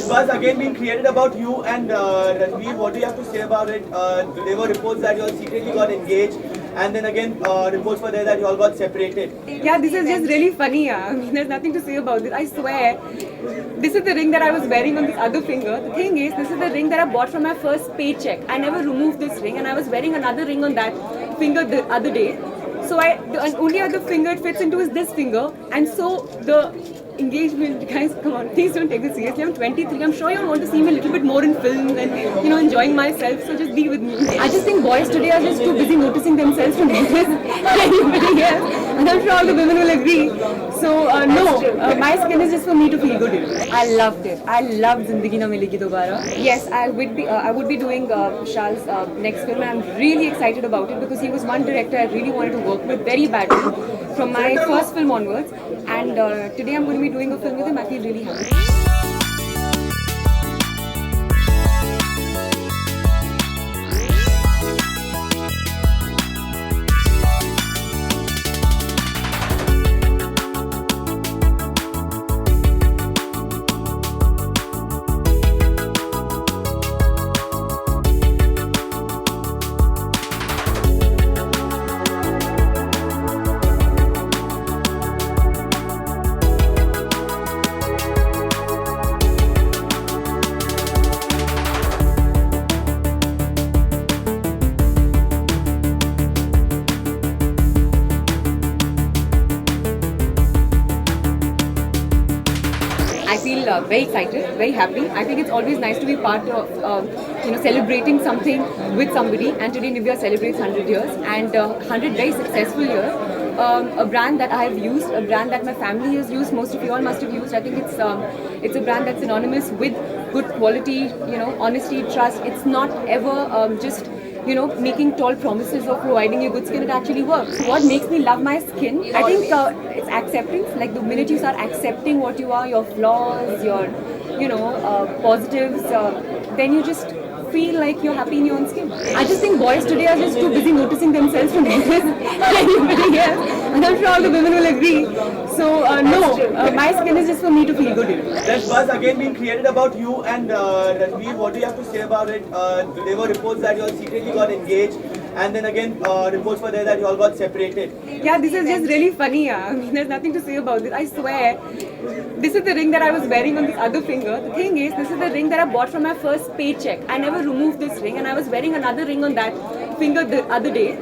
There's buzz again being created about you and Ranveer. What do you have to say about it? There were reports that you all secretly got engaged, and then again reports were there that you all got separated. Yeah, this is just really funny. Yeah. I mean, there's nothing to say about this. I swear, this is the ring that I was wearing on the other finger. The thing is, this is the ring that I bought from my first paycheck. I never removed this ring, and I was wearing another ring on that finger the other day. So the only other finger it fits into is this finger, and so the engagement, guys, come on, please don't take this seriously. I'm 23. I'm sure you want to see me a little bit more in films and enjoying myself. So just be with me. I just think boys today are just too busy noticing themselves to notice anybody else, and I'm sure all the women will agree. So my skin is just for me to feel good. I loved it. I loved Zindagi Na Milegi Dobara. Yes, I would be doing Vishal's next film. I'm really excited about it because he was one director I really wanted to work with very badly from my first film onwards, and today I'm going to be doing a film with him. I feel really happy. I feel very excited, very happy. I think it's always nice to be part of, celebrating something with somebody. And today Nivea celebrates 100 years and 100 very successful years. A brand that I have used, a brand that my family has used, most of you all must have used. I think it's a brand that's synonymous with good quality, honesty, trust. It's not ever just making tall promises of providing you good skin. It actually works. What makes me love my skin? I think it's acceptance. Like the minute you start accepting what you are, your flaws, your positives, then you just feel like you're happy in your own skin. I just think boys today are just too busy noticing themselves to notice anybody else, and I'm sure all the women will agree. So my skin is just for me to feel good. There's buzz again being created about you and Ranveer. What do you have to say about it? There were reports that you all secretly got engaged, and then again reports were there that you all got separated. Yeah, this is just really funny. Yeah. I mean, there's nothing to say about this. I swear, this is the ring that I was wearing on the other finger. The thing is, this is the ring that I bought from my first paycheck. I never removed this ring, and I was wearing another ring on that finger the other day.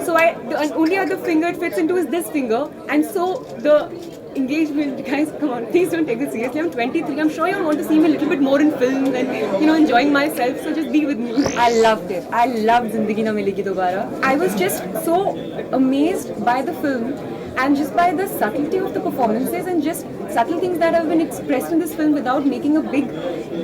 So the only other finger it fits into is this finger, and so the engagement, guys, come on, please don't take this seriously. I'm 23. I'm sure you want to see me a little bit more in films and enjoying myself. So just be with me. I loved it. I loved Zindagi Na Milegi Dobara. I was just so amazed by the film and just by the subtlety of the performances and just subtle things that have been expressed in this film without making a big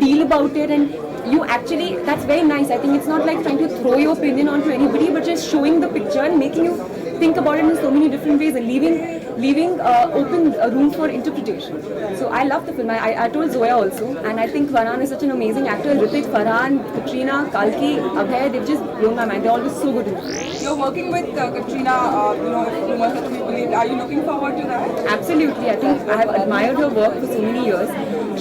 deal about it. And you actually, that's very nice. I think it's not like trying to throw your opinion onto anybody, but just showing the picture and making you think about it in so many different ways and leaving open room for interpretation. So I love the film. I told Zoya also, and I think Farhan is such an amazing actor. Ritik, Farhan, Katrina, Kalki, Abhay, they've just blown my mind. They're always so good in it. You're working with Katrina, if rumors are to be believed. Are you looking forward to that? Absolutely. I think I have admired her work for so many years.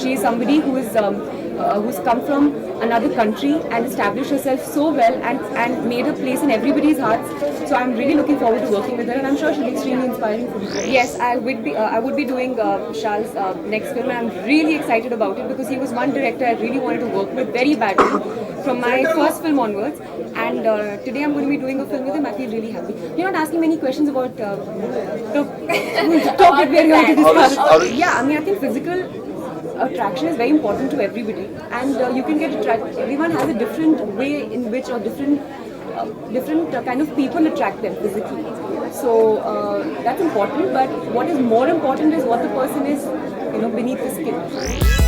She is somebody who's come from another country and established herself so well and made her place in everybody's hearts. So I'm really looking forward to working with her, and I'm sure she'll be extremely inspiring for me. Yes, I would be doing Vishal's next film, and I'm really excited about it because he was one director I really wanted to work with very badly from my first film onwards, and today I'm going to be doing a film with him. I feel really happy. You're not asking many questions about topic we're going to discuss. Yeah, I mean, I think physical attraction is very important to everybody, and you can get attracted. Everyone has a different way in which, or different kind of people attract them physically. So that's important. But what is more important is what the person is, beneath the skin.